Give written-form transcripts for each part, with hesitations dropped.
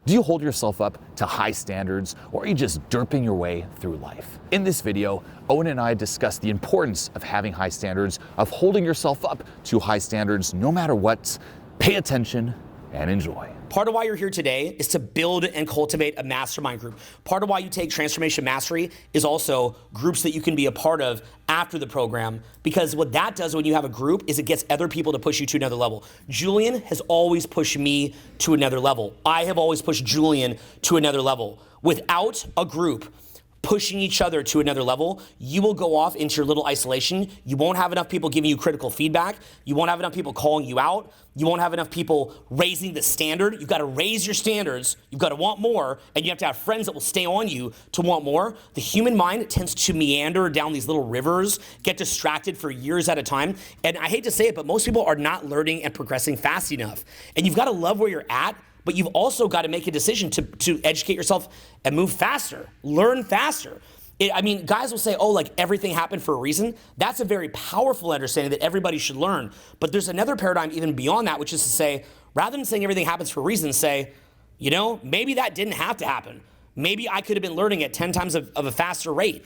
Do you hold yourself up to high standards, or are you just derping your way through life? In this video, Owen and I discuss the importance of having high standards, of holding yourself up to high standards no matter what. Pay attention and enjoy. Part of why you're here today is to build and cultivate a mastermind group. Part of why you take Transformation Mastery is also groups that you can be a part of after the program, because what that does when you have a group is it gets other people to push you to another level. Julien has always pushed me to another level. I have always pushed Julien to another level. Without a group pushing each other to another level, you will go off into your little isolation. You won't have enough people giving you critical feedback. You won't have enough people calling you out. You won't have enough people raising the standard. You've got to raise your standards. You've got to want more, and you have to have friends that will stay on you to want more. The human mind tends to meander down these little rivers, get distracted for years at a time. And I hate to say it, but most people are not learning and progressing fast enough. And you've got to love where you're at, but you've also got to make a decision to educate yourself and move faster, learn faster. Guys will say, oh, like everything happened for a reason. That's a very powerful understanding that everybody should learn. But there's another paradigm even beyond that, which is to say, rather than saying everything happens for a reason, say, you know, maybe that didn't have to happen. Maybe I could have been learning at 10 times of a faster rate.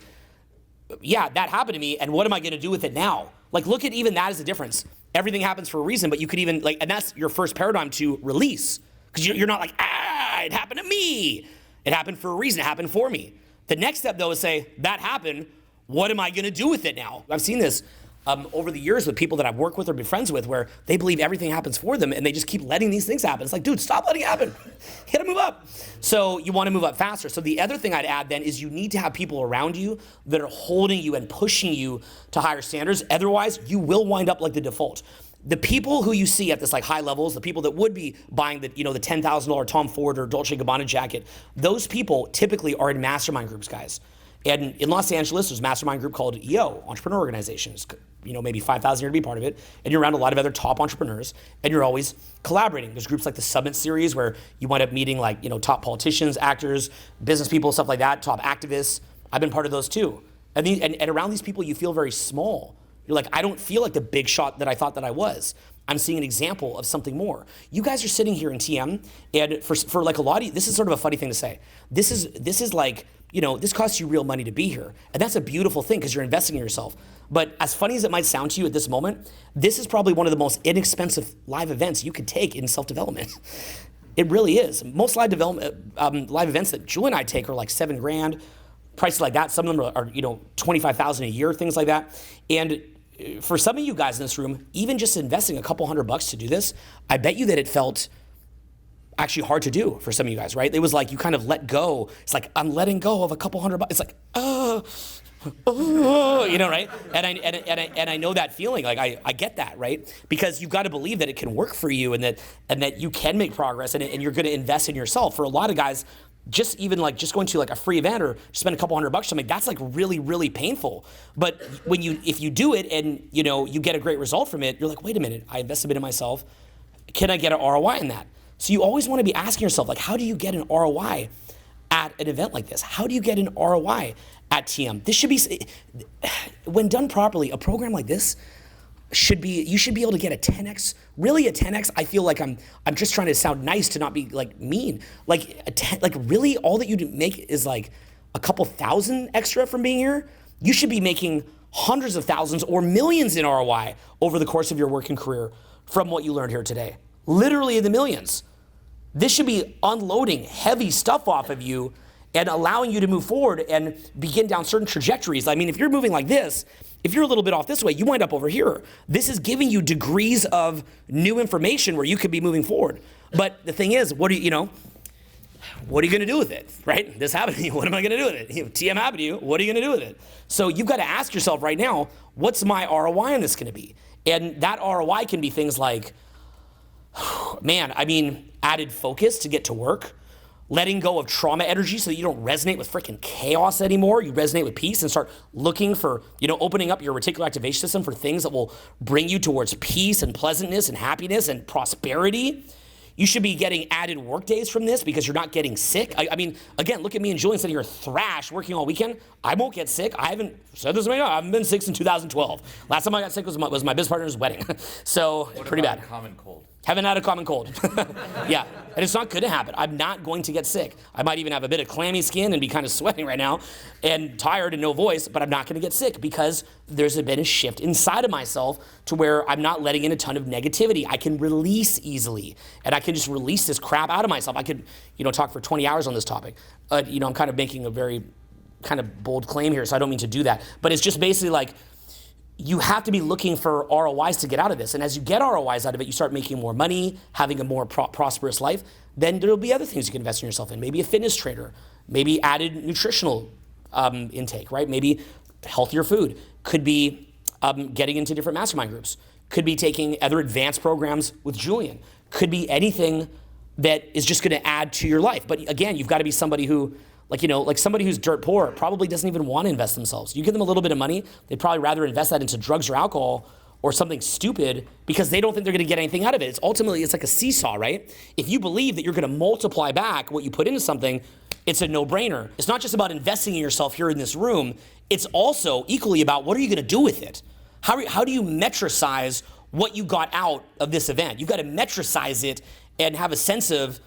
Yeah, that happened to me, and what am I gonna do with it now? Like, look at even that as a difference. Everything happens for a reason, but you could even, and that's your first paradigm to release. Because you're not like, it happened to me. It happened for a reason, it happened for me. The next step though is say, that happened, what am I gonna do with it now? I've seen this over the years with people that I've worked with or been friends with where they believe everything happens for them and they just keep letting these things happen. It's like, dude, stop letting it happen. You gotta move up. So you wanna move up faster. So the other thing I'd add then is you need to have people around you that are holding you and pushing you to higher standards. Otherwise, you will wind up like the default. The people who you see at this like high levels, the people that would be buying the $10,000 Tom Ford or Dolce & Gabbana jacket, those people typically are in mastermind groups, guys. And in Los Angeles, there's a mastermind group called EO, Entrepreneur Organizations. Maybe 5,000 here to be part of it. And you're around a lot of other top entrepreneurs and you're always collaborating. There's groups like the Summit Series where you wind up meeting top politicians, actors, business people, stuff like that, top activists. I've been part of those too. And around these people, you feel very small. You're like, I don't feel like the big shot that I thought that I was. I'm seeing an example of something more. You guys are sitting here in TM, and for like a lot of you, this is sort of a funny thing to say. This is like, this costs you real money to be here. And that's a beautiful thing because you're investing in yourself. But as funny as it might sound to you at this moment, this is probably one of the most inexpensive live events you could take in self-development. It really is. Most live events that Julie and I take are like $7,000, prices like that. Some of them are $25,000 a year, things like that. And for some of you guys in this room, even just investing a couple $100 to do this, I bet you that it felt actually hard to do for some of you guys, right? It was like you kind of let go. It's like, I'm letting go of a couple $100. It's like, right? And I know that feeling. Like I get that, right? Because you've got to believe that it can work for you and that you can make progress and you're going to invest in yourself. For a lot of guys, just going to like a free event or spend a couple $100 or something, that's like really, really painful. But if you do it and you get a great result from it, you're like, wait a minute, I invested a bit in myself. Can I get an ROI in that? So you always want to be asking yourself, like, how do you get an ROI at an event like this? How do you get an ROI at TM? This should be, when done properly, a program like this you should be able to get a 10x. Really, a 10x. I feel like I'm just trying to sound nice to not be like mean. Really, all that you make is like a couple thousand extra from being here. You should be making hundreds of thousands or millions in ROI over the course of your working career from what you learned here today. Literally in the millions. This should be unloading heavy stuff off of you and allowing you to move forward and begin down certain trajectories. If you're moving like this, if you're a little bit off this way, you wind up over here. This is giving you degrees of new information where you could be moving forward. But the thing is, what are you gonna do with it, right? This happened to you, what am I gonna do with it? TM happened to you, what are you gonna do with it? So you've got to ask yourself right now, what's my ROI on this gonna be? And that ROI can be things like, added focus to get to work, letting go of trauma energy so that you don't resonate with freaking chaos anymore. You resonate with peace and start looking for, opening up your reticular activation system for things that will bring you towards peace and pleasantness and happiness and prosperity. You should be getting added work days from this because you're not getting sick. Again, look at me and Julien sitting here thrashed working all weekend. I won't get sick. I haven't said this. I haven't been sick since 2012. Last time I got sick was my business partner's wedding. So pretty bad. Common cold? Haven't had a common cold. Yeah, and it's not gonna happen. I'm not going to get sick. I might even have a bit of clammy skin and be kind of sweating right now and tired and no voice, but I'm not gonna get sick because there's been a shift inside of myself to where I'm not letting in a ton of negativity. I can release easily, and I can just release this crap out of myself. I could, talk for 20 hours on this topic. I'm kind of making a very kind of bold claim here, so I don't mean to do that. But it's just basically like, you have to be looking for ROIs to get out of this. And as you get ROIs out of it, you start making more money, having a more prosperous life. Then there'll be other things you can invest in yourself in. Maybe a fitness trainer, maybe added nutritional intake, right? Maybe healthier food. Could be getting into different mastermind groups. Could be taking other advanced programs with Julien. Could be anything that is just gonna add to your life. But again, you've gotta be somebody who, like somebody who's dirt poor probably doesn't even want to invest themselves. You give them a little bit of money, they'd probably rather invest that into drugs or alcohol or something stupid because they don't think they're going to get anything out of it. It's like a seesaw, right? If you believe that you're going to multiply back what you put into something, it's a no-brainer. It's not just about investing in yourself here in this room. It's also equally about what are you going to do with it? How do you metricize what you got out of this event? You've got to metricize it and have a sense of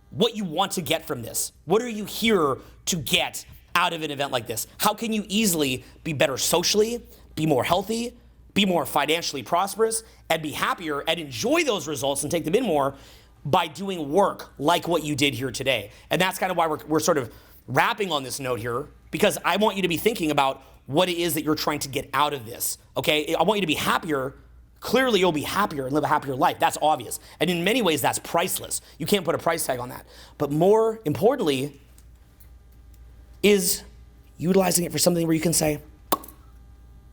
what you want to get from this. What are you here to get out of an event like this? How can you easily be better socially, be more healthy, be more financially prosperous, and be happier and enjoy those results and take them in more by doing work like what you did here today? And that's kind of why we're sort of wrapping on this note here, because I want you to be thinking about what it is that you're trying to get out of this, okay? I want you to be happier. Clearly, you'll be happier and live a happier life. That's obvious. And in many ways, that's priceless. You can't put a price tag on that. But more importantly, is utilizing it for something where you can say,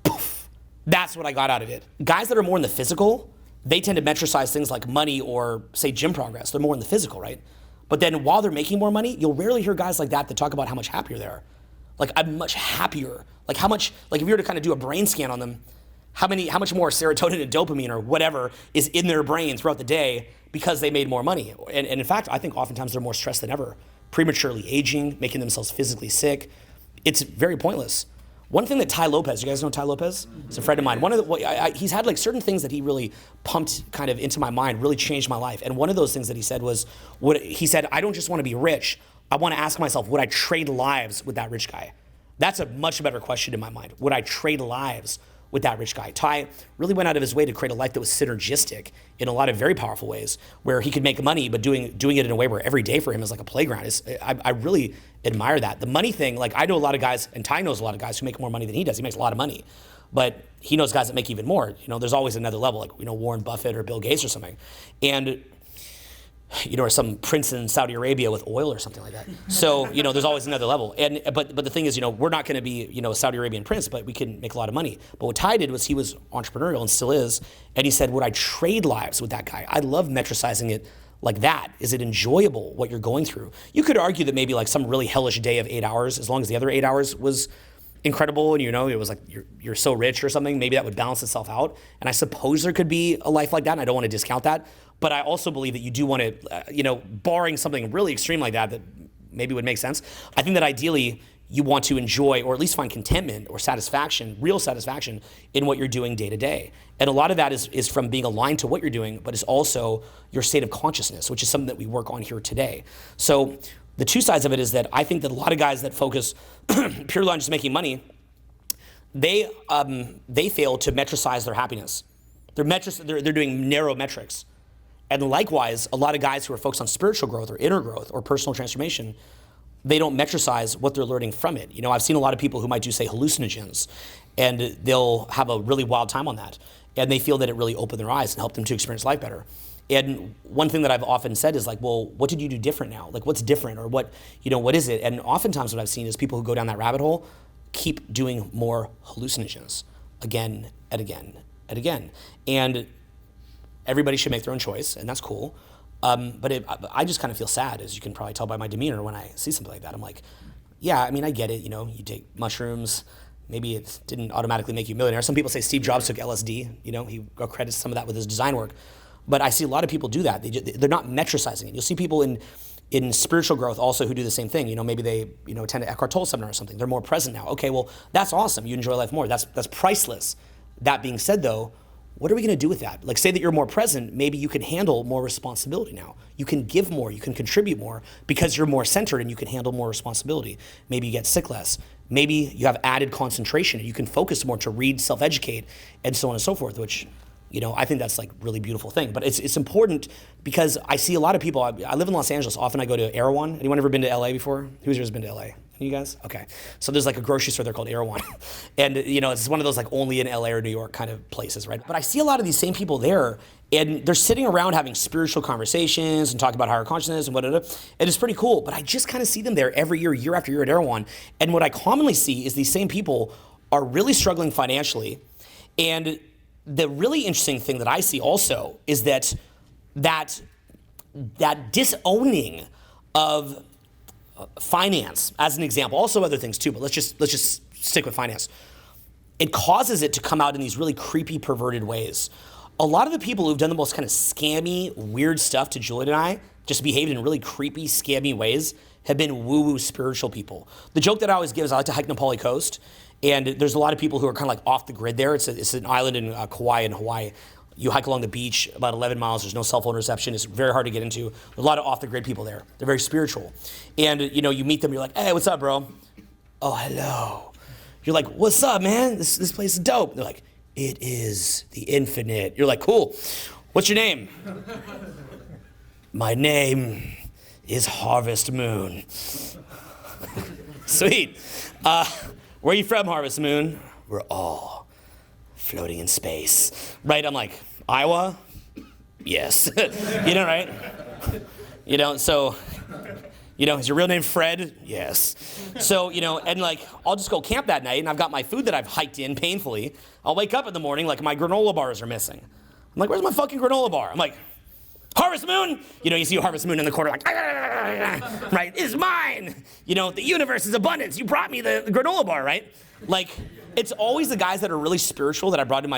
poof, that's what I got out of it. Guys that are more in the physical, they tend to metricize things like money or, say, gym progress. They're more in the physical, right? But then while they're making more money, you'll rarely hear guys like that talk about how much happier they are. Like, I'm much happier. Like, if you were to kind of do a brain scan on them, how much more serotonin and dopamine or whatever is in their brain throughout the day because they made more money. And in fact, I think oftentimes they're more stressed than ever, prematurely aging, making themselves physically sick. It's very pointless. One thing that Tai Lopez, you guys know Tai Lopez? He's a friend of mine. He's had like certain things that he really pumped kind of into my mind, really changed my life. And one of those things that he said was, I don't just want to be rich. I want to ask myself, would I trade lives with that rich guy? That's a much better question in my mind. Would I trade lives with that rich guy? Tai really went out of his way to create a life that was synergistic in a lot of very powerful ways, where he could make money, but doing it in a way where every day for him is like a playground. I really admire that. The money thing, like I know a lot of guys, and Tai knows a lot of guys who make more money than he does. He makes a lot of money, but he knows guys that make even more. There's always another level, like Warren Buffett or Bill Gates or something. And or some prince in Saudi Arabia with oil or something like that. So, there's always another level. But the thing is, we're not going to be, a Saudi Arabian prince, but we can make a lot of money. But what Tai did was he was entrepreneurial and still is. And he said, would I trade lives with that guy? I love metricizing it like that. Is it enjoyable what you're going through? You could argue that maybe like some really hellish day of 8 hours, as long as the other 8 hours was incredible and it was like you're so rich or something, maybe that would balance itself out. And I suppose there could be a life like that, and I don't want to discount that. But I also believe that you do want to, barring something really extreme like that maybe would make sense, I think that ideally you want to enjoy or at least find contentment or satisfaction, real satisfaction in what you're doing day to day. And a lot of that is from being aligned to what you're doing, but it's also your state of consciousness, which is something that we work on here today. So the two sides of it is that I think that a lot of guys that focus purely on just making money, they fail to metricize their happiness. They're doing narrow metrics. And likewise, a lot of guys who are focused on spiritual growth or inner growth or personal transformation, they don't metricize what they're learning from it. I've seen a lot of people who might do, say, hallucinogens, and they'll have a really wild time on that. And they feel that it really opened their eyes and helped them to experience life better. And one thing that I've often said is like, well, what did you do different now? Like, what's different, or what is it? And oftentimes what I've seen is people who go down that rabbit hole keep doing more hallucinogens again and again and again. And everybody should make their own choice, and that's cool. But I just kind of feel sad, as you can probably tell by my demeanor when I see something like that. I'm like, yeah, I mean, I get it. You take mushrooms, maybe it didn't automatically make you a millionaire. Some people say Steve Jobs took LSD. He credits some of that with his design work. But I see a lot of people do that. They're not metricizing it. You'll see people in spiritual growth also who do the same thing. Maybe they attend an Eckhart Tolle seminar or something. They're more present now. Okay, well, that's awesome. You enjoy life more. That's priceless. That being said, though, what are we gonna do with that? Like say that you're more present, maybe you can handle more responsibility now. You can give more, you can contribute more because you're more centered and you can handle more responsibility. Maybe you get sick less. Maybe you have added concentration and you can focus more to read, self-educate, and so on and so forth, which, you know, I think that's like really beautiful thing. But it's important because I see a lot of people, I live in Los Angeles, often I go to Erewhon. Anyone ever been to LA before? Who's ever been to LA? You guys? Okay. So there's like a grocery store there called Erewhon. And you know, it's one of those like only in LA or New York kind of places, right? But I see a lot of these same people there and they're sitting around having spiritual conversations and talking about higher consciousness and whatever. And it's pretty cool. But I just kind of see them there every year, year after year at Erewhon. And what I commonly see is these same people are really struggling financially. And the really interesting thing that I see also is that disowning of finance, as an example, also other things too, but let's just stick with finance. It causes it to come out in these really creepy, perverted ways. A lot of the people who've done the most kind of scammy, weird stuff to Julian and I, just behaved in really creepy, scammy ways, have been woo-woo spiritual people. The joke that I always give is I like to hike Nepali Coast, and there's a lot of people who are kind of like off the grid there. It's an island in Kauai in Hawaii. You hike along the beach about 11 miles. There's no cell phone reception. It's very hard to get into. There's a lot of off-the-grid people there. They're very spiritual. And, you know, you meet them, you're like, hey, what's up, bro? Oh, hello. You're like, what's up, man? This place is dope. They're like, it is the infinite. You're like, cool. What's your name? My name is Harvest Moon. Sweet. Where are you from, Harvest Moon? We're all floating in space. Right? I'm like, Iowa? Yes. You know, right? You know, so, you know, is your real name Fred? Yes. So, you know, and like, I'll just go camp that night and I've got my food that I've hiked in painfully. I'll wake up in the morning like my granola bars are missing. I'm like, where's my fucking granola bar? I'm like, Harvest Moon! You know, you see Harvest Moon in the corner like, right, it's mine! You know, the universe is abundance. You brought me the granola bar, right? Like, it's always the guys that are really spiritual that I brought in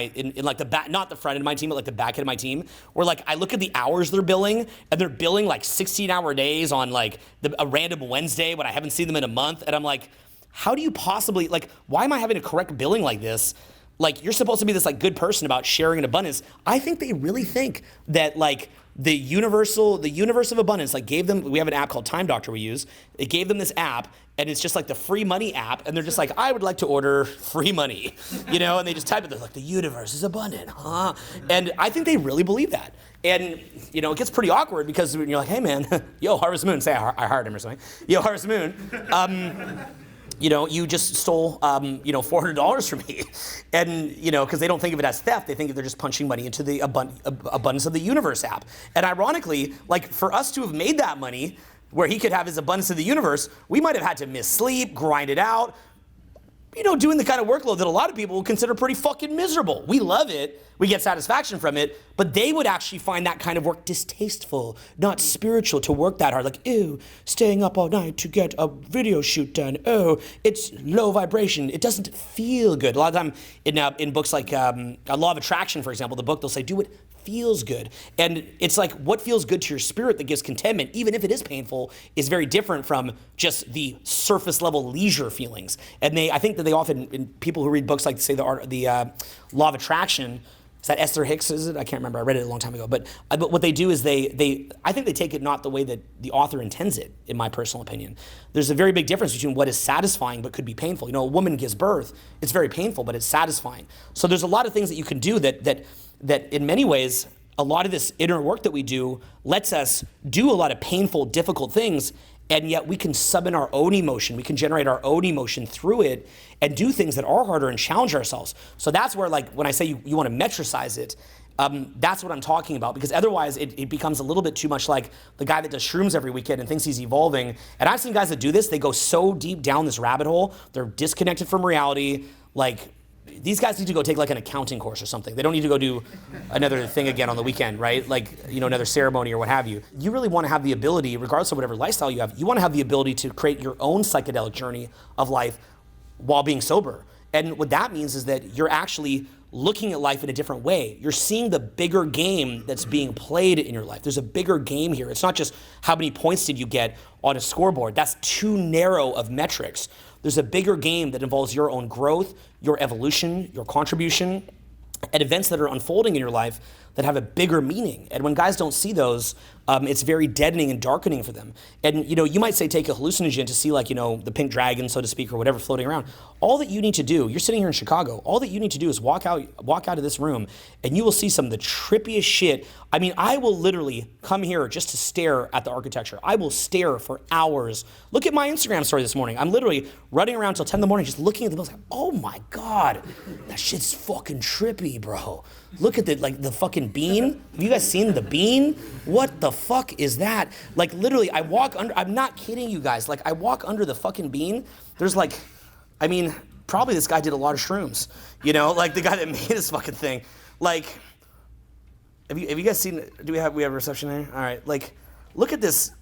like the back, not the front end of my team, but like the back end of my team, where like I look at the hours they're billing, and they're billing like 16-hour days on like a random Wednesday when I haven't seen them in a month, and I'm like, how do you possibly, like, why am I having a correct billing like this? Like, you're supposed to be this like good person about sharing in abundance. I think they really think that like the universe of abundance, like gave them, we have an app called Time Doctor we use. It gave them this app and it's just like the free money app. And they're just like, I would like to order free money, you know? And they just type it, they're like, the universe is abundant, huh? And I think they really believe that. And, you know, it gets pretty awkward because you're like, hey man, yo, Harvest Moon, say I hired him or something. Yo, Harvest Moon, you know, you just stole, you know, $400 from me. And, you know, because they don't think of it as theft. They think they're just punching money into the Abundance of the Universe app. And ironically, like for us to have made that money where he could have his Abundance of the Universe, we might have had to miss sleep, grind it out, you know, doing the kind of workload that a lot of people would consider pretty fucking miserable. We love it, we get satisfaction from it, but they would actually find that kind of work distasteful, not spiritual to work that hard. Like, ew, staying up all night to get a video shoot done. Oh, it's low vibration. It doesn't feel good. A lot of time in books like Law of Attraction, for example, the book, they'll say, do what feels good. And it's like what feels good to your spirit that gives contentment, even if it is painful, is very different from just the surface level leisure feelings. And I think that they often, in people who read books like say the Law of Attraction, is that Esther Hicks, is it? I can't remember, I read it a long time ago. But what they do is I think they take it not the way that the author intends it, in my personal opinion. There's a very big difference between what is satisfying but could be painful. You know, a woman gives birth, it's very painful, but it's satisfying. So there's a lot of things that you can do that in many ways, a lot of this inner work that we do lets us do a lot of painful, difficult things, and yet we can sub in our own emotion. We can generate our own emotion through it and do things that are harder and challenge ourselves. So that's where, like, when I say you want to metricize it, that's what I'm talking about, because otherwise it becomes a little bit too much like the guy that does shrooms every weekend and thinks he's evolving. And I've seen guys that do this, they go so deep down this rabbit hole, they're disconnected from reality. Like, these guys need to go take like an accounting course or something. They don't need to go do another thing again on the weekend, right? Like, you know, another ceremony or what have you. You really want to have the ability, regardless of whatever lifestyle you have, you want to have the ability to create your own psychedelic journey of life while being sober. And what that means is that you're actually looking at life in a different way. You're seeing the bigger game that's being played in your life. There's a bigger game here. It's not just how many points did you get on a scoreboard. That's too narrow of metrics. There's a bigger game that involves your own growth, your evolution, your contribution. at events that are unfolding in your life that have a bigger meaning. And when guys don't see those, it's very deadening and darkening for them. And you might say take a hallucinogen to see the pink dragon, so to speak, or whatever floating around. All that you need to do, you're sitting here in Chicago, all that you need to do is walk out of this room and you will see some of the trippiest shit. I mean, I will literally come here just to stare at the architecture. I will stare for hours. Look at my Instagram story this morning. I'm literally running around till 10 in the morning just looking at the buildings. Oh my God, that shit's fucking trippy, bro. Look at the fucking bean. Have you guys seen the bean? What the fuck is that? Like literally, I walk under, I'm not kidding you guys. Like I walk under the fucking bean. There's probably this guy did a lot of shrooms. The guy that made this fucking thing. Like, have you guys seen, we have a reception there? All right, look at this,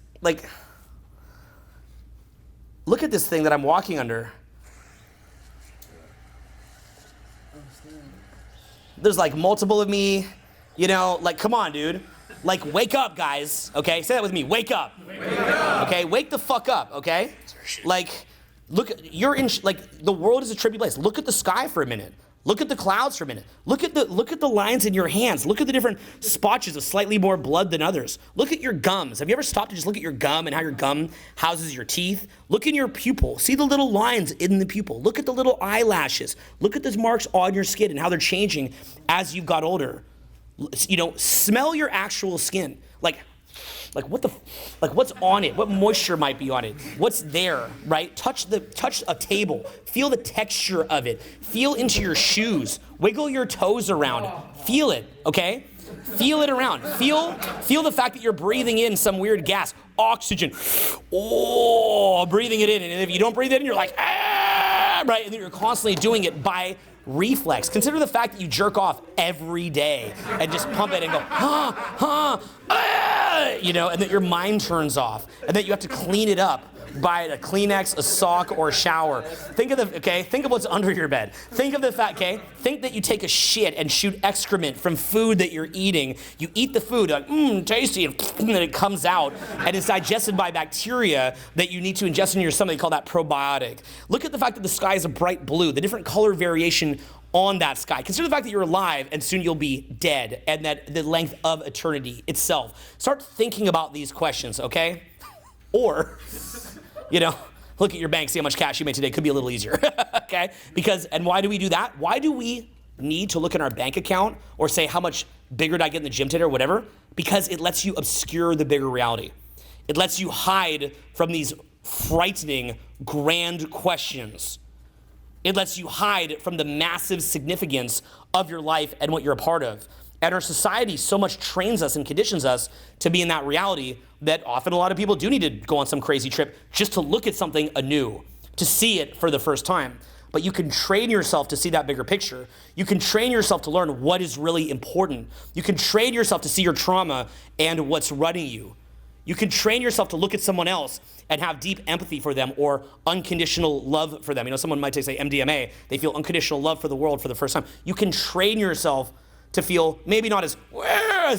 look at this thing that I'm walking under. There's multiple of me, come on, dude. Wake up, guys, okay? Say that with me, wake up. Wake up. Okay, wake the fuck up, okay? Look, you're in, the world is a trippy place. Look at the sky for a minute. Look at the clouds for a minute. Look at the lines in your hands. Look at the different spotches of slightly more blood than others. Look at your gums. Have you ever stopped to just look at your gum and how your gum houses your teeth? Look in your pupil. See the little lines in the pupil. Look at the little eyelashes. Look at those marks on your skin and how they're changing as you've got older. Smell your actual skin. What's on it? What moisture might be on it? What's there, right? Touch a table. Feel the texture of it. Feel into your shoes. Wiggle your toes around. Feel it, okay? Feel it around. Feel the fact that you're breathing in some weird gas. Oxygen. Oh, breathing it in. And if you don't breathe it in, you're like, ah, right? And then you're constantly doing it by reflex. Consider the fact that you jerk off every day and just pump it and go, and that your mind turns off and that you have to clean it up by a Kleenex, a sock, or a shower. Think of what's under your bed. Think of the fact, think that you take a shit and shoot excrement from food that you're eating. You eat the food, tasty, and then it comes out and it's digested by bacteria that you need to ingest in your stomach. They call that probiotic. Look at the fact that the sky is a bright blue, the different color variation on that sky. Consider the fact that you're alive and soon you'll be dead, and that the length of eternity itself. Start thinking about these questions, okay? Or, look at your bank, see how much cash you made today. Could be a little easier, okay? And why do we do that? Why do we need to look in our bank account or say how much bigger did I get in the gym today or whatever? Because it lets you obscure the bigger reality. It lets you hide from these frightening, grand questions. It lets you hide from the massive significance of your life and what you're a part of. And our society so much trains us and conditions us to be in that reality that often a lot of people do need to go on some crazy trip just to look at something anew, to see it for the first time. But you can train yourself to see that bigger picture. You can train yourself to learn what is really important. You can train yourself to see your trauma and what's running you. You can train yourself to look at someone else and have deep empathy for them or unconditional love for them. Someone might say MDMA, they feel unconditional love for the world for the first time. You can train yourself to feel maybe not as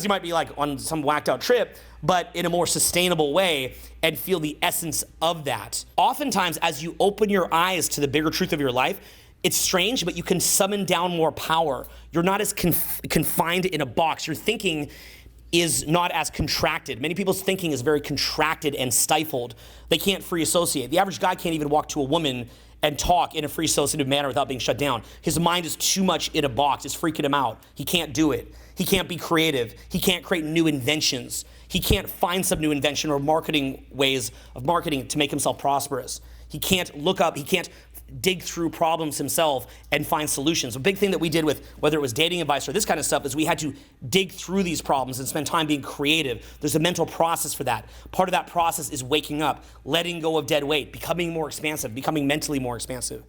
you might be on some whacked out trip, but in a more sustainable way and feel the essence of that. Oftentimes, as you open your eyes to the bigger truth of your life, it's strange, but you can summon down more power. You're not as confined in a box. Your thinking is not as contracted. Many people's thinking is very contracted and stifled. They can't free associate. The average guy can't even walk to a woman and talk in a free associative manner without being shut down. His mind is too much in a box. It's freaking him out. He can't do it. He can't be creative. He can't create new inventions. He can't find some new invention or marketing ways of marketing to make himself prosperous. He can't look up, he can't dig through problems himself and find solutions. A big thing that we did with whether it was dating advice or this kind of stuff is we had to dig through these problems and spend time being creative. There's a mental process for that. Part of that process is waking up, letting go of dead weight, becoming more expansive, becoming mentally more expansive.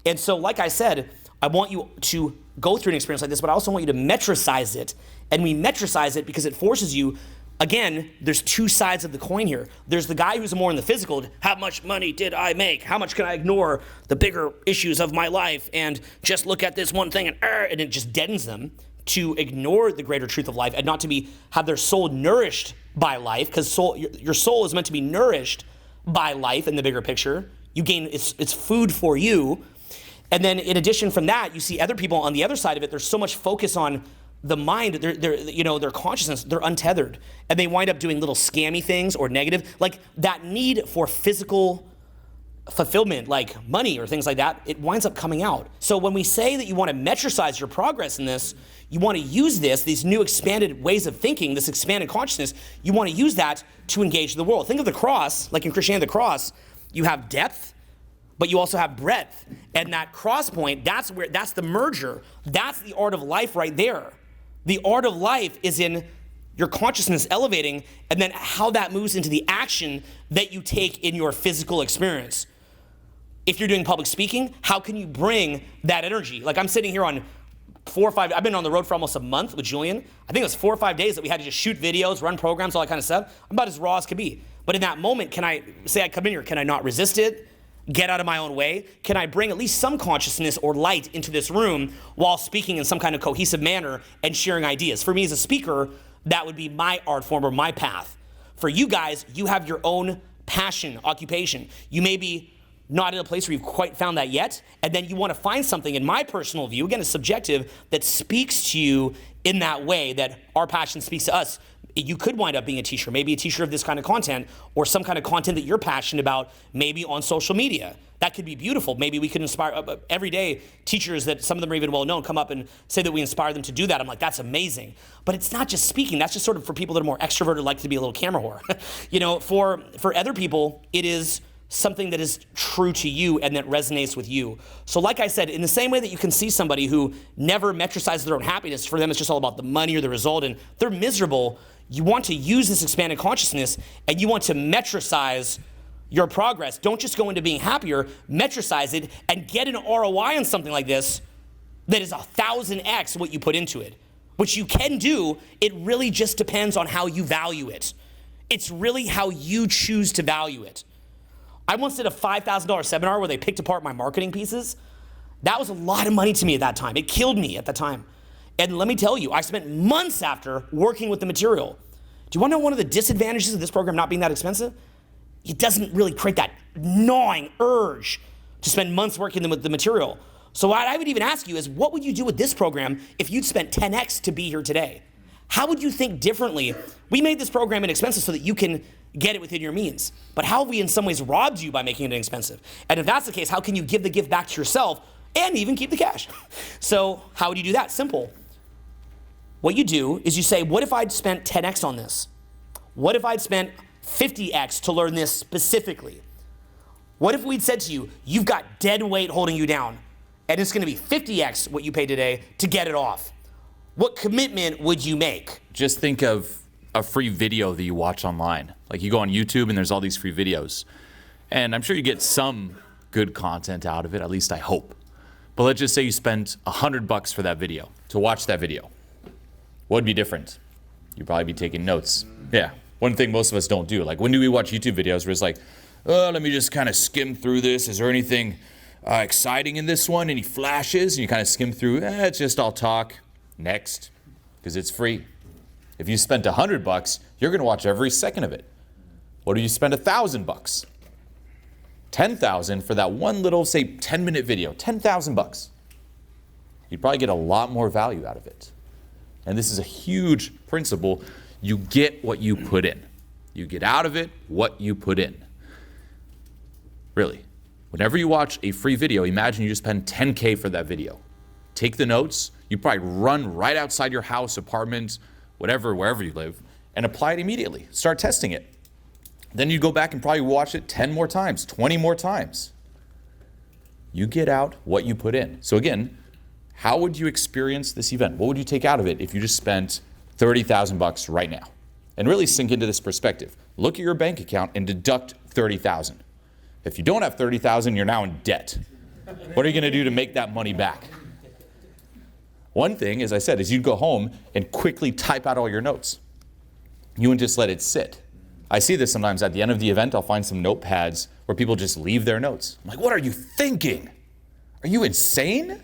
And so, like I said, I want you to go through an experience like this, but I also want you to metricize it. And we metricize it because it forces you. Again, there's two sides of the coin here. There's the guy who's more in the physical. How much money did I make? How much can I ignore the bigger issues of my life and just look at this one thing and it just deadens them to ignore the greater truth of life and not to have their soul nourished by life, because your soul is meant to be nourished by life in the bigger picture. You gain, it's food for you. And then in addition from that, you see other people on the other side of it, there's so much focus on the mind, their consciousness, they're untethered. And they wind up doing little scammy things or negative, like that need for physical fulfillment, like money or things like that, it winds up coming out. So when we say that you want to metricize your progress in this, you want to use these new expanded ways of thinking, this expanded consciousness, you want to use that to engage the world. Think of the cross, like in Christianity, the cross, you have depth, but you also have breadth. And that cross point, that's the merger. That's the art of life right there. The art of life is in your consciousness elevating, and then how that moves into the action that you take in your physical experience. If you're doing public speaking, how can you bring that energy? Like I'm sitting here on 4 or 5, I've been on the road for almost a month with Julien. I think it was 4 or 5 days that we had to just shoot videos, run programs, all that kind of stuff. I'm about as raw as could be. But in that moment, can I come in here, can I not resist it? Get out of my own way? Can I bring at least some consciousness or light into this room while speaking in some kind of cohesive manner and sharing ideas? For me as a speaker, that would be my art form or my path. For you guys, you have your own passion, occupation. You may be not in a place where you've quite found that yet, and then you want to find something, in my personal view, again, it's subjective, that speaks to you in that way that our passion speaks to us. You could wind up being a teacher, maybe a teacher of this kind of content, or some kind of content that you're passionate about, maybe on social media. That could be beautiful. Maybe we could inspire, every day, teachers that some of them are even well-known come up and say that we inspire them to do that. I'm like, that's amazing. But it's not just speaking. That's just sort of for people that are more extroverted, like to be a little camera whore. For other people, it is something that is true to you and that resonates with you. So like I said, in the same way that you can see somebody who never metricizes their own happiness, for them it's just all about the money or the result, and they're miserable, you want to use this expanded consciousness and you want to metricize your progress. Don't just go into being happier, metricize it and get an ROI on something like this that is 1,000x what you put into it, which you can do. It really just depends on how you value it. It's really how you choose to value it. I once did a $5,000 seminar where they picked apart my marketing pieces. That was a lot of money to me at that time. It killed me at the time. And let me tell you, I spent months after working with the material. Do you want to know one of the disadvantages of this program not being that expensive? It doesn't really create that gnawing urge to spend months working with the material. So what I would even ask you is, what would you do with this program if you'd spent 10x to be here today? How would you think differently? We made this program inexpensive so that you can get it within your means. But how have we in some ways robbed you by making it inexpensive? And if that's the case, how can you give the gift back to yourself and even keep the cash? So how would you do that? Simple. What you do is you say, what if I'd spent 10x on this? What if I'd spent 50x to learn this specifically? What if we'd said to you, you've got dead weight holding you down, and it's gonna be 50x what you paid today to get it off? What commitment would you make? Just think of a free video that you watch online. Like you go on YouTube and there's all these free videos. And I'm sure you get some good content out of it, at least I hope. But let's just say you spent $100 for that video, to watch that video. What would be different? You'd probably be taking notes. Yeah, one thing most of us don't do. Like when do we watch YouTube videos where it's like, oh, let me just kind of skim through this. Is there anything exciting in this one? Any flashes? And you kind of skim through, it's just all talk. Next, because it's free. If you spent $100, you're gonna watch every second of it. What do you spend $1,000? 10,000 for that one little, say, 10-minute video, 10,000 bucks. You'd probably get a lot more value out of it. And this is a huge principle. You get what you put in. You get out of it what you put in. Really. Whenever you watch a free video, imagine you just spend 10K for that video. Take the notes. You probably run right outside your house, apartment, whatever, wherever you live, and apply it immediately. Start testing it. Then you go back and probably watch it 10 more times, 20 more times. You get out what you put in. So again, how would you experience this event? What would you take out of it if you just spent 30,000 bucks right now? And really sink into this perspective. Look at your bank account and deduct 30,000. If you don't have 30,000, you're now in debt. What are you gonna do to make that money back? One thing, as I said, is you'd go home and quickly type out all your notes. You wouldn't just let it sit. I see this sometimes at the end of the event. I'll find some notepads where people just leave their notes. I'm like, what are you thinking? Are you insane?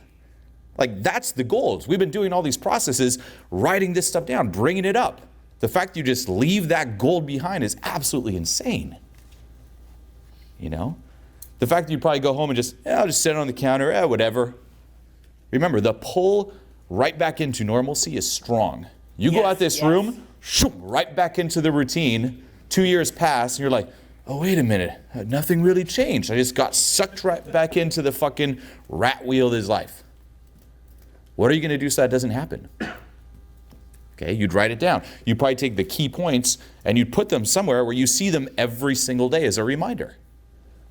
Like, that's the goal. We've been doing all these processes, writing this stuff down, bringing it up. The fact you just leave that gold behind is absolutely insane. You know? The fact that you probably go home and just, I'll just sit on the counter, whatever. Remember, the pull right back into normalcy is strong. You go out this room, right back into the routine. 2 years pass, and you're like, oh, wait a minute, nothing really changed. I just got sucked right back into the fucking rat wheel of his life. What are you going to do so that doesn't happen? Okay, you'd write it down. You'd probably take the key points and you'd put them somewhere where you see them every single day as a reminder.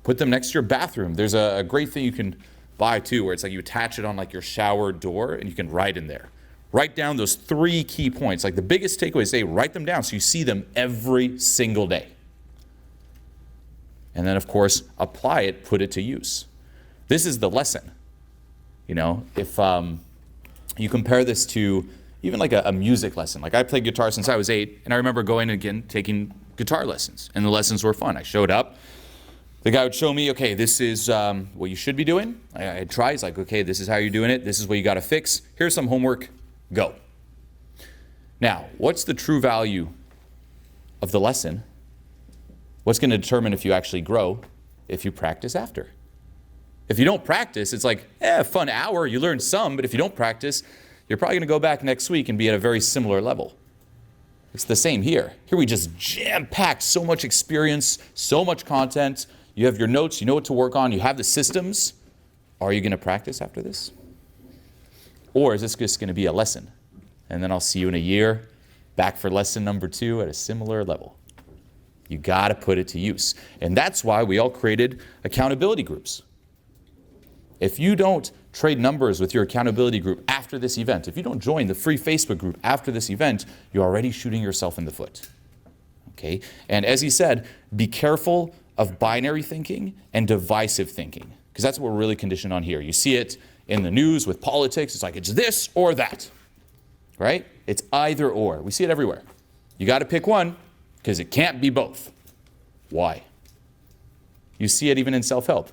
Put them next to your bathroom. There's a great thing you can buy too, where it's like you attach it on like your shower door and you can write in there. Write down those 3 key points. Like the biggest takeaway is, write them down so you see them every single day. And then of course, apply it, put it to use. This is the lesson. You know, if you compare this to even like a music lesson. Like I played guitar since I was 8, and I remember going again, taking guitar lessons, and the lessons were fun. I showed up. The guy would show me, okay, this is what you should be doing. I'd try. He's like, okay, this is how you're doing it. This is what you got to fix. Here's some homework. Go. Now, what's the true value of the lesson? What's going to determine if you actually grow? If you practice after. If you don't practice, it's like, fun hour. You learn some, but if you don't practice, you're probably going to go back next week and be at a very similar level. It's the same here. Here we just jam-packed so much experience, so much content. You have your notes, you know what to work on, you have the systems. Are you going to practice after this? Or is this just going to be a lesson? And then I'll see you in a year, back for lesson number 2 at a similar level. You got to put it to use. And that's why we all created accountability groups. If you don't trade numbers with your accountability group after this event, if you don't join the free Facebook group after this event, you're already shooting yourself in the foot. Okay? And as he said, be careful of binary thinking and divisive thinking, because that's what we're really conditioned on here. You see it in the news with politics. It's like, it's this or that, right? It's either or. We see it everywhere. You got to pick one because it can't be both. Why? You see it even in self-help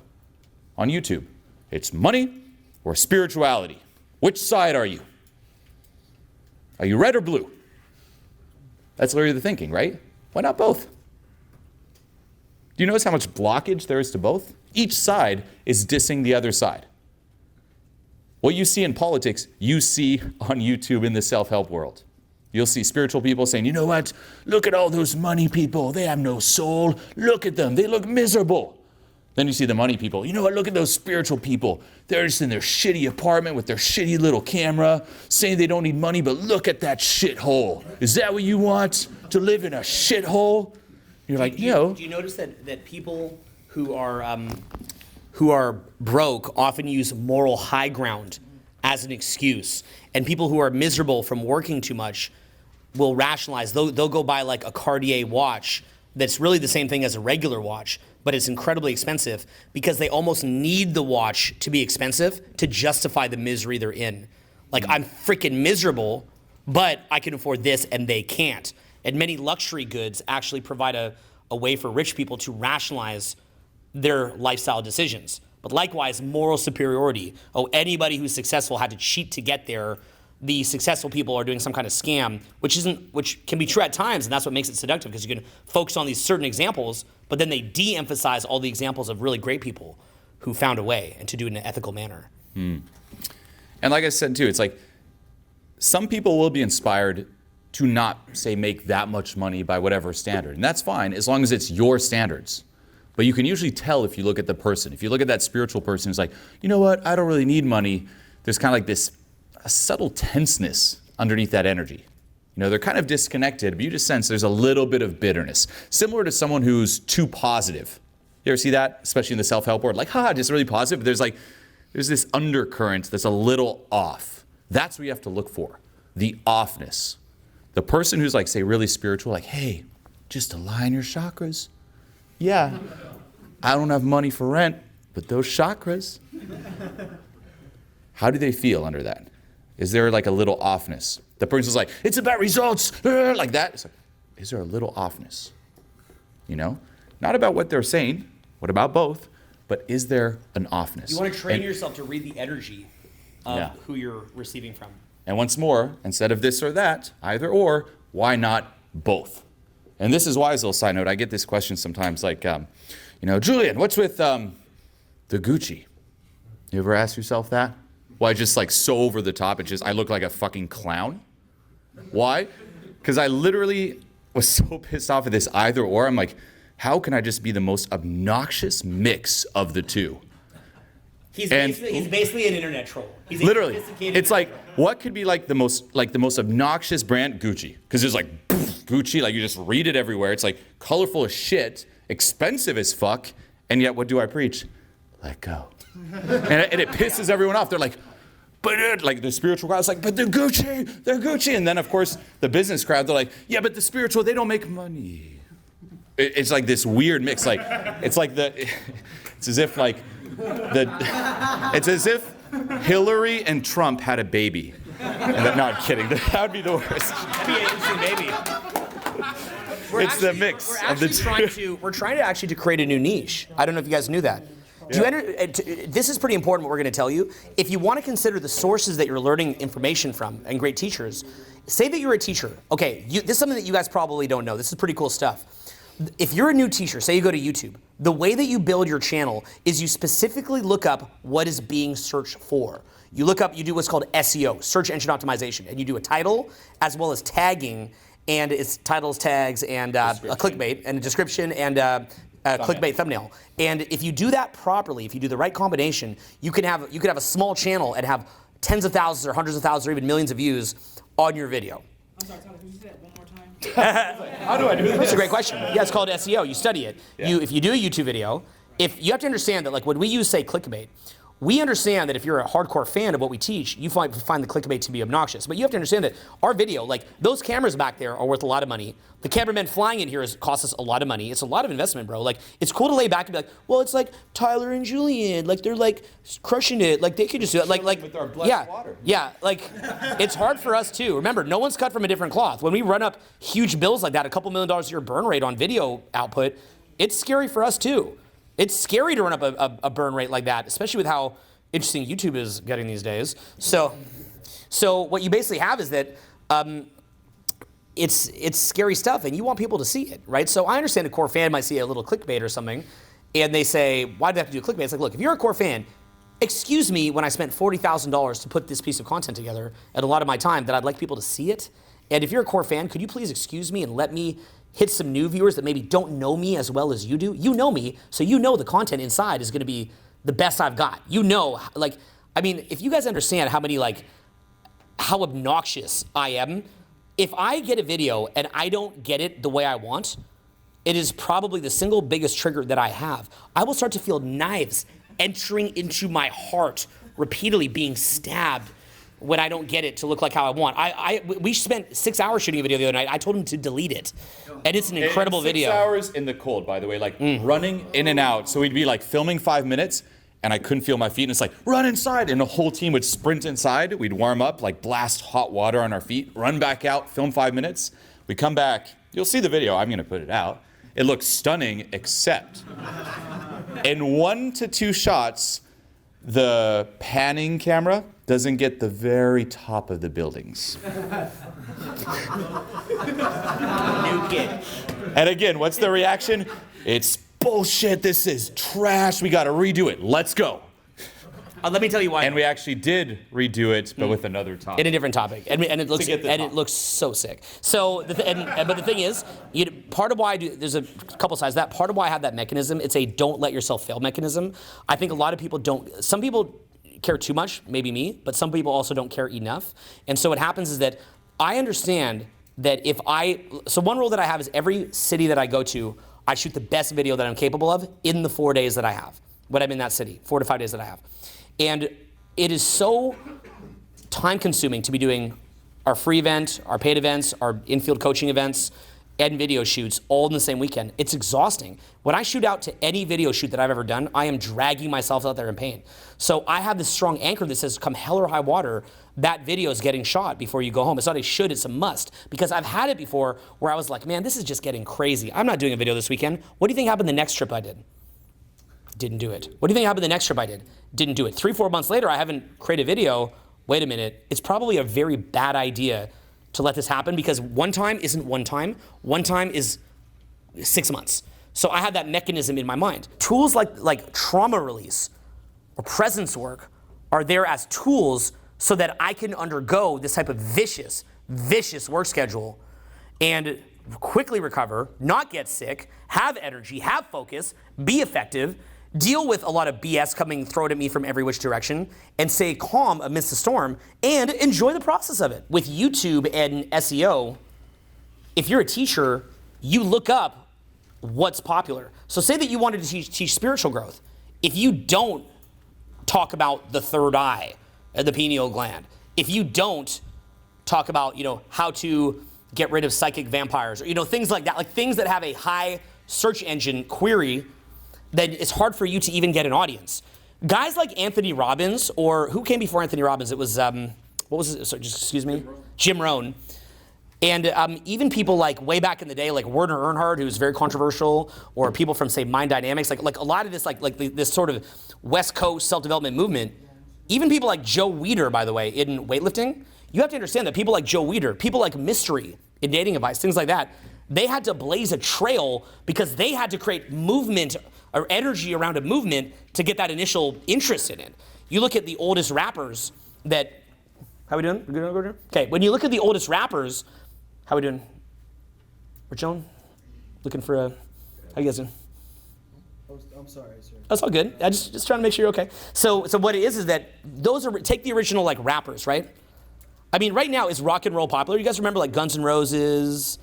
on YouTube. It's money or spirituality. Which side are you? Are you red or blue? That's literally the thinking, right? Why not both? Do you notice how much blockage there is to both? Each side is dissing the other side. What you see in politics, you see on YouTube in the self-help world. You'll see spiritual people saying, you know what? Look at all those money people. They have no soul. Look at them. They look miserable. Then you see the money people. You know what? Look at those spiritual people. They're just in their shitty apartment with their shitty little camera, saying they don't need money, but look at that shithole. Is that what you want? To live in a shithole? You're like, Do you notice that people who are broke often use moral high ground as an excuse, and people who are miserable from working too much will rationalize. They'll go buy like a Cartier watch that's really the same thing as a regular watch, but it's incredibly expensive because they almost need the watch to be expensive to justify the misery they're in. Like, I'm freaking miserable, but I can afford this and they can't. And many luxury goods actually provide a way for rich people to rationalize their lifestyle decisions. But likewise, moral superiority. Oh, anybody who's successful had to cheat to get there. The successful people are doing some kind of scam, which can be true at times, and that's what makes it seductive, because you can focus on these certain examples, but then they de-emphasize all the examples of really great people who found a way and to do it in an ethical manner. And like I said too, it's like some people will be inspired to not, say, make that much money by whatever standard. And that's fine, as long as it's your standards. But you can usually tell if you look at the person. If you look at that spiritual person who's like, you know what, I don't really need money. There's kind of like this a subtle tenseness underneath that energy. You know, they're kind of disconnected, but you just sense there's a little bit of bitterness. Similar to someone who's too positive. You ever see that? Especially in the self-help world. Like, just really positive. But there's this undercurrent that's a little off. That's what you have to look for. The offness. The person who's like, say, really spiritual, like, hey, just align your chakras. Yeah, I don't have money for rent, but those chakras. How do they feel under that? Is there like a little offness? The person's like, it's about results, like that. It's like, is there a little offness? You know, not about what they're saying. What about both? But is there an offness? You want to train yourself to read the energy of who you're receiving from. And once more, instead of this or that, either or, why not both? And this is why, as a little side note, I get this question sometimes like, Julien, what's with the Gucci. You ever ask yourself that? Why just like so over the top, I look like a fucking clown? Why? Because I literally was so pissed off at this either or. I'm like, how can I just be the most obnoxious mix of the two? He's basically an internet troll. He's literally, it's like, what could be like the most obnoxious brand? Gucci. Because there's like, Gucci, like you just read it everywhere. It's like colorful as shit, expensive as fuck, and yet what do I preach? Let go. and it pisses everyone off. They're like, but like the spiritual crowd's like, but they're Gucci. And then of course the business crowd, they're like, yeah, but the spiritual, they don't make money. It's like this weird mix. Like, it's as if like, it's as if Hillary and Trump had a baby. And no, I'm kidding. That would be the worst. That'd be an interesting baby. It's the mix of the two. We're trying to actually create a new niche. I don't know if you guys knew that. This is pretty important what we're going to tell you. If you want to consider the sources that you're learning information from and great teachers, say that you're a teacher. Okay, this is something that you guys probably don't know. This is pretty cool stuff. If you're a new teacher, say you go to YouTube, the way that you build your channel is you specifically look up what is being searched for. You do what's called SEO, search engine optimization, and you do a title as well as tagging, and it's titles, tags, and a clickbait, and a description, and clickbait thumbnail. And if you do that properly, if you do the right combination, you could have a small channel and have tens of thousands or hundreds of thousands or even millions of views on your video. I'm sorry, Tyler, can you say that one more time? How do I do this? That's a great question. Yeah, it's called SEO. You study it. Yeah. If you do a YouTube video, if you have to understand that, like when we use, say, clickbait, we understand that if you're a hardcore fan of what we teach, you find the clickbait to be obnoxious. But you have to understand that our video, like those cameras back there are worth a lot of money. The cameramen flying in here costs us a lot of money. It's a lot of investment, bro. Like, it's cool to lay back and be like, well, it's like Tyler and Julien, like they're like crushing it. Like they could just do it. Like with our blessed water. Yeah, like it's hard for us too. Remember, no one's cut from a different cloth. When we run up huge bills like that, $2 million a year burn rate on video output, it's scary for us too. It's scary to run up a burn rate like that, especially with how interesting YouTube is getting these days. So what you basically have is that it's scary stuff, and you want people to see it, right? So I understand a core fan might see a little clickbait or something, and they say, why do they have to do clickbait? It's like, look, if you're a core fan, excuse me when I spent $40,000 to put this piece of content together and a lot of my time that I'd like people to see it. And if you're a core fan, could you please excuse me and let me hit some new viewers that maybe don't know me as well as you do? You know me, so you know the content inside is gonna be the best I've got. You know, like, I mean, if you guys understand how obnoxious I am, if I get a video and I don't get it the way I want, it is probably the single biggest trigger that I have. I will start to feel knives entering into my heart, repeatedly being stabbed when I don't get it to look like how I want. We spent 6 hours shooting a video the other night. I told him to delete it. And it's an incredible video. 6 hours in the cold, by the way, like running in and out. So we'd be like filming 5 minutes, and I couldn't feel my feet, and it's like, run inside, and the whole team would sprint inside. We'd warm up, like blast hot water on our feet, run back out, film 5 minutes. We come back, you'll see the video, I'm gonna put it out. It looks stunning, except in 1 to 2 shots, the panning camera doesn't get the very top of the buildings. New kid. And again, what's the reaction? It's bullshit, this is trash, we gotta redo it, let's go. Let me tell you why. And we actually did redo it, but with another topic. In a different topic, and it looks so sick. So, but the thing is, part of why I do, there's a couple sides. That part of why I have that mechanism, it's a don't let yourself fail mechanism. I think a lot of people don't. Some people care too much, maybe me, but some people also don't care enough. And so what happens is that I understand that so one rule that I have is every city that I go to, I shoot the best video that I'm capable of in the 4 days that I have, when I'm in that city, 4 to 5 days that I have. And it is so time consuming to be doing our free event, our paid events, our in-field coaching events, and video shoots all in the same weekend. It's exhausting. When I shoot out to any video shoot that I've ever done, I am dragging myself out there in pain. So I have this strong anchor that says, come hell or high water, that video is getting shot before you go home. It's not a should, it's a must. Because I've had it before where I was like, man, this is just getting crazy. I'm not doing a video this weekend. What do you think happened the next trip I did? Didn't do it. What do you think happened the next trip I did? Didn't do it. 3-4 months later, I haven't created a video. Wait a minute. It's probably a very bad idea to let this happen because one time isn't one time. One time is 6 months. So I have that mechanism in my mind. Tools like trauma release or presence work are there as tools so that I can undergo this type of vicious work schedule and quickly recover, not get sick, have energy, have focus, be effective, deal with a lot of BS coming thrown at me from every which direction, and stay calm amidst the storm, and enjoy the process of it. With YouTube and SEO, if you're a teacher, you look up what's popular. So say that you wanted to teach spiritual growth. If you don't talk about the third eye, the pineal gland, if you don't talk about, how to get rid of psychic vampires, or, things like that, like things that have a high search engine query, then it's hard for you to even get an audience. Guys like Anthony Robbins, or who came before Anthony Robbins? It was, what was it? Sorry, just excuse me? Jim Rohn. And even people like way back in the day, like Werner Erhard, who's very controversial, or people from, say, Mind Dynamics, like a lot of this, like this sort of West Coast self-development movement, even people like Joe Weider, by the way, in weightlifting, you have to understand that people like Joe Weider, people like Mystery in dating advice, things like that, they had to blaze a trail because they had to create movement or energy around a movement to get that initial interest in it. You look at the oldest rappers that, how we doing? We good? Okay, when you look at the oldest rappers, how we doing? We're chilling? Looking for a, how you guys doing? I'm sorry, sir. That's all good. I just trying to make sure you're okay. So what it is that those are, take the original like rappers, right? I mean, right now is rock and roll popular? You guys remember like Guns N' Roses,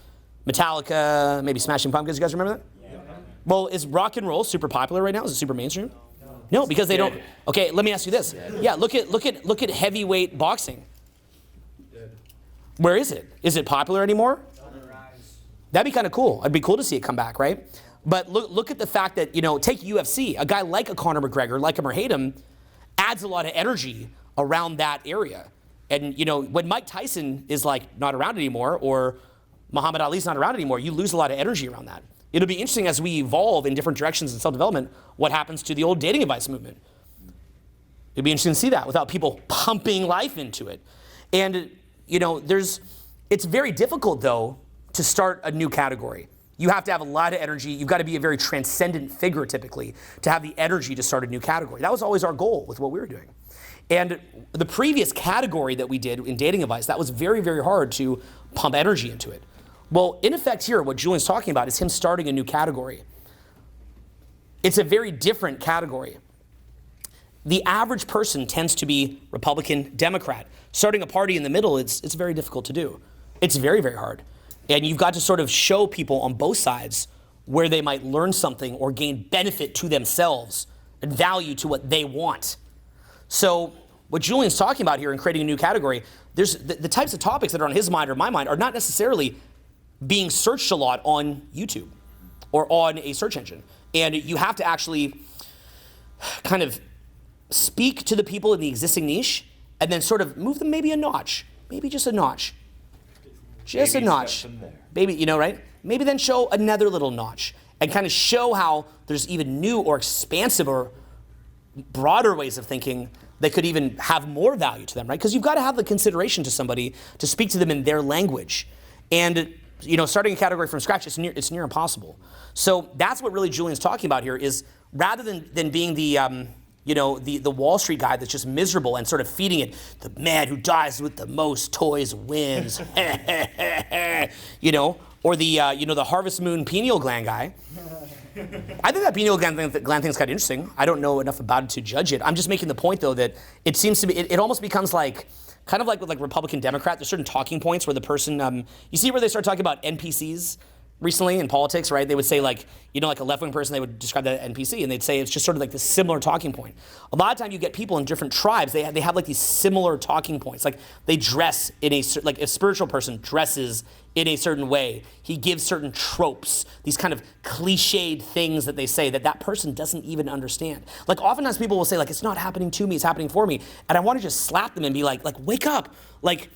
Metallica, maybe Smashing Pumpkins? You guys remember that? Yeah. Well, is rock and roll super popular right now? Is it super mainstream? No, because they don't. Okay, let me ask you this. Yeah, look at heavyweight boxing. Where is it? Is it popular anymore? That'd be kind of cool. It'd be cool to see it come back, right? But look at the fact that, take UFC. A guy like a Conor McGregor, like him or hate him, adds a lot of energy around that area. And, when Mike Tyson is like not around anymore, or Muhammad Ali's not around anymore, you lose a lot of energy around that. It'll be interesting as we evolve in different directions in self-development, what happens to the old dating advice movement. It'd be interesting to see that without people pumping life into it. And, it's very difficult, though, to start a new category. You have to have a lot of energy. You've got to be a very transcendent figure, typically, to have the energy to start a new category. That was always our goal with what we were doing. And the previous category that we did in dating advice, that was very, very hard to pump energy into it. Well, in effect here, what Julien's talking about is him starting a new category. It's a very different category. The average person tends to be Republican, Democrat. Starting a party in the middle, it's very difficult to do. It's very, very hard. And you've got to sort of show people on both sides where they might learn something or gain benefit to themselves and value to what they want. So what Julien's talking about here in creating a new category, there's the types of topics that are on his mind or my mind are not necessarily being searched a lot on YouTube or on a search engine. And you have to actually kind of speak to the people in the existing niche and then sort of move them maybe a notch, maybe just a notch. Just a notch. Maybe, right? Maybe then show another little notch and kind of show how there's even new or expansive or broader ways of thinking that could even have more value to them, right? Because you've got to have the consideration to somebody to speak to them in their language. And, starting a category from scratch, it's near impossible. So that's what really Julien's talking about here is rather than being the Wall Street guy that's just miserable and sort of feeding it, the man who dies with the most toys wins, or the Harvest Moon pineal gland guy. I think that pineal gland thing's kind of interesting. I don't know enough about it to judge it. I'm just making the point, though, that it seems to be, it almost becomes like, kind of like with like Republican, Democrat, there's certain talking points where the person, you see where they start talking about NPCs recently in politics, right? They would say like a left-wing person, they would describe that as NPC, and they'd say it's just sort of like this similar talking point. A lot of time you get people in different tribes, they have like these similar talking points. Like they dress in like a spiritual person dresses in a certain way. He gives certain tropes, these kind of cliched things that they say that person doesn't even understand. Like oftentimes people will say like, it's not happening to me, it's happening for me. And I want to just slap them and be like wake up. Like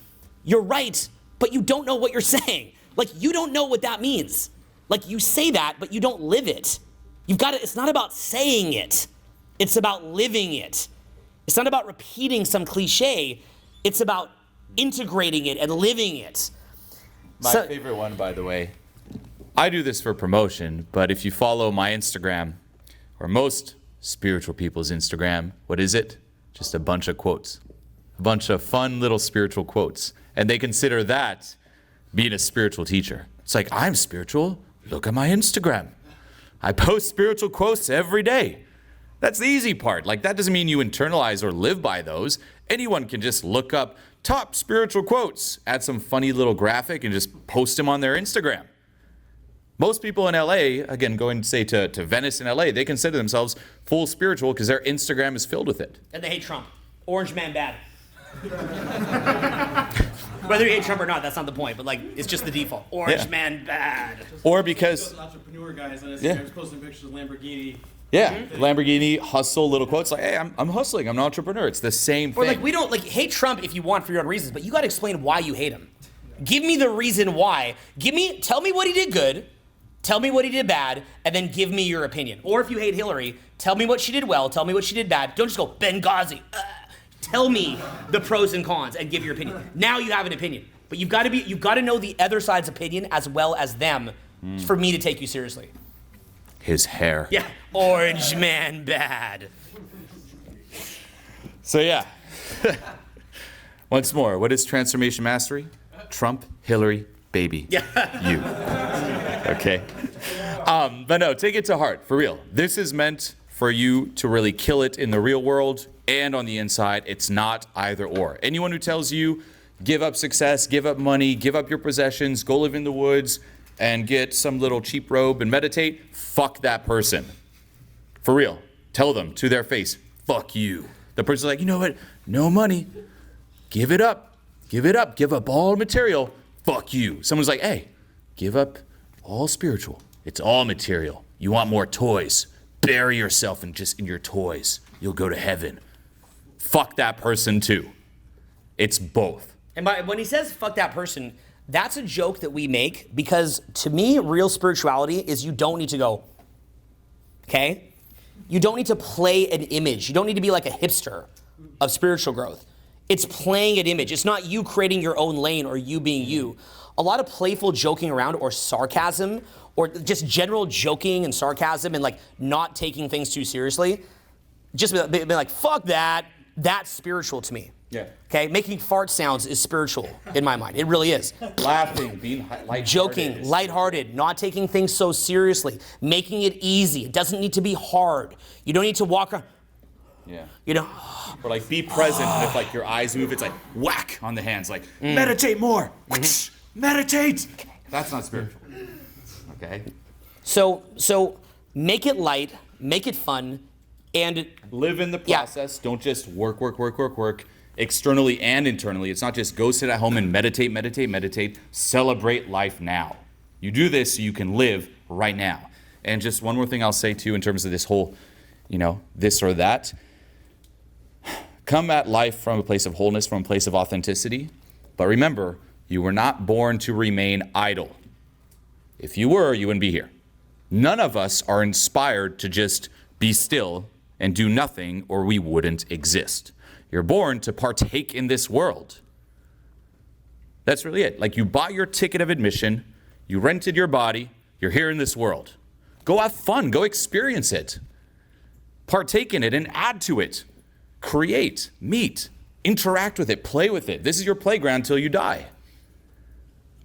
you're right, but you don't know what you're saying. Like, you don't know what that means. Like, you say that, but you don't live it. It's not about saying it. It's about living it. It's not about repeating some cliche. It's about integrating it and living it. My favorite one, by the way, I do this for promotion, but if you follow my Instagram, or most spiritual people's Instagram, what is it? Just a bunch of quotes. A bunch of fun little spiritual quotes. And they consider that being a spiritual teacher. It's like, I'm spiritual. Look at my Instagram. I post spiritual quotes every day. That's the easy part. Like, that doesn't mean you internalize or live by those. Anyone can just look up top spiritual quotes, add some funny little graphic, and just post them on their Instagram. Most people in LA, again, going to say to Venice in LA, they consider themselves full spiritual because their Instagram is filled with it. And they hate Trump. Orange man bad. Whether you hate Trump or not, that's not the point. But like, it's just the default. Orange man bad. Or because entrepreneur guys on Instagram Yeah. posting pictures of Lamborghini. yeah, Lamborghini, hustle, little quotes like, hey, I'm hustling, I'm an entrepreneur. It's the same thing. Or like, we don't like hate Trump if you want for your own reasons, but you got to explain why you hate him. Give me the reason why. Tell me what he did good, tell me what he did bad, and then give me your opinion. Or if you hate Hillary, tell me what she did well, tell me what she did bad. Don't just go Benghazi. Tell me the pros and cons and give your opinion. Now you have an opinion, but you've got to know the other side's opinion as well as them for me to take you seriously. His hair. Yeah, orange man bad. So yeah. Once more, what is transformation mastery? Trump, Hillary, baby. Yeah. You. Okay. But no, take it to heart, for real. This is meant for you to really kill it in the real world and on the inside. It's not either or. Anyone who tells you, give up success, give up money, give up your possessions, go live in the woods, and get some little cheap robe and meditate, fuck that person. For real. Tell them to their face, fuck you. The person's like, you know what? No money. Give it up. Give it up. Give up all material. Fuck you. Someone's like, hey, give up all spiritual. It's all material. You want more toys. Bury yourself in your toys. You'll go to heaven. Fuck that person too. It's both. And when he says fuck that person, that's a joke that we make because to me, real spirituality is you don't need to go, okay? You don't need to play an image. You don't need to be like a hipster of spiritual growth. It's playing an image. It's not you creating your own lane or you being you. A lot of playful joking around or sarcasm or just general joking and sarcasm and like not taking things too seriously, just be like, fuck that. That's spiritual to me. Yeah. Okay, making fart sounds is spiritual in my mind. It really is. Laughing, being lighthearted. Joking, lighthearted, not taking things so seriously, making it easy. It doesn't need to be hard. You don't need to walk around. Yeah. You know. Or like be present, and if like your eyes move, it's like whack on the hands, like meditate more. Meditate. That's not spiritual. Okay. So make it light, make it fun, and Live in the process. Don't just work. Externally and internally. It's not just go sit at home and meditate. Celebrate life now. You do this so you can live right now. And just one more thing I'll say too in terms of this whole, this or that. Come at life from a place of wholeness, from a place of authenticity. But remember, you were not born to remain idle. If you were, you wouldn't be here. None of us are inspired to just be still and do nothing, or we wouldn't exist. You're born to partake in this world. That's really it. Like you bought your ticket of admission, you rented your body, you're here in this world. Go have fun, go experience it. Partake in it and add to it. Create, meet, interact with it, play with it. This is your playground till you die.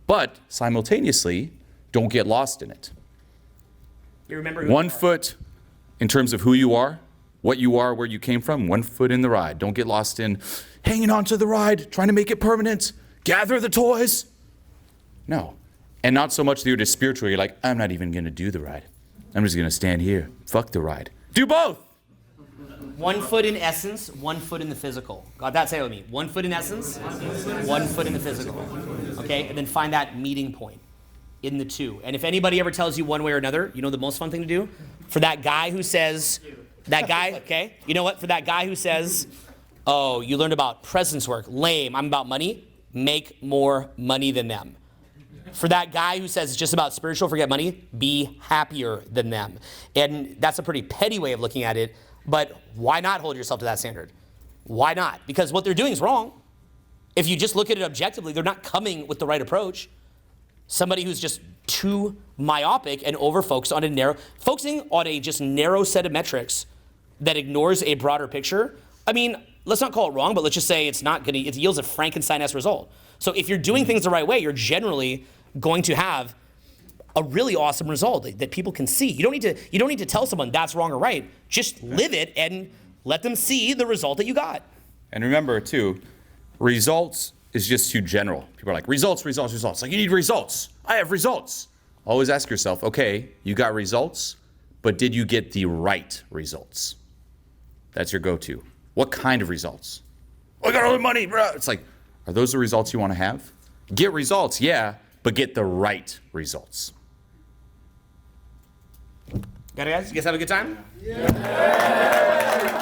But simultaneously, don't get lost in it. you remember who 1 foot in terms of who you are, what you are, where you came from, 1 foot in the ride. Don't get lost in hanging on to the ride, trying to make it permanent, gather the toys. No. And not so much that you're just spiritual. You're like, I'm not even going to do the ride. I'm just going to stand here. Fuck the ride. Do both. 1 foot in essence, 1 foot in the physical. Got that? Say it with me. 1 foot in essence, 1 foot in the physical. Okay? And then find that meeting point in the two. And if anybody ever tells you one way or another, you know the most fun thing to do? For that guy who says, that guy, okay? You know what? For that guy who says, oh, you learned about presence work. Lame. I'm about money. Make more money than them. For that guy who says it's just about spiritual, forget money, be happier than them. And that's a pretty petty way of looking at it, but why not hold yourself to that standard? Why not? Because what they're doing is wrong. If you just look at it objectively, they're not coming with the right approach. Somebody who's just too myopic and over-focused on focusing on a just narrow set of metrics that ignores a broader picture, I mean, let's not call it wrong, but let's just say it yields a Frankenstein-esque result. So if you're doing things the right way, you're generally going to have a really awesome result that people can see. You don't need to tell someone that's wrong or right. Just live it and let them see the result that you got. And remember too, results is just too general. People are like, results, results, results. Like, you need results. I have results. Always ask yourself, okay, you got results, but did you get the right results? That's your go-to. What kind of results? Oh, I got all the money, bro. It's like, are those the results you want to have? Get results, yeah, but get the right results. Got it, guys? You guys have a good time? Yeah.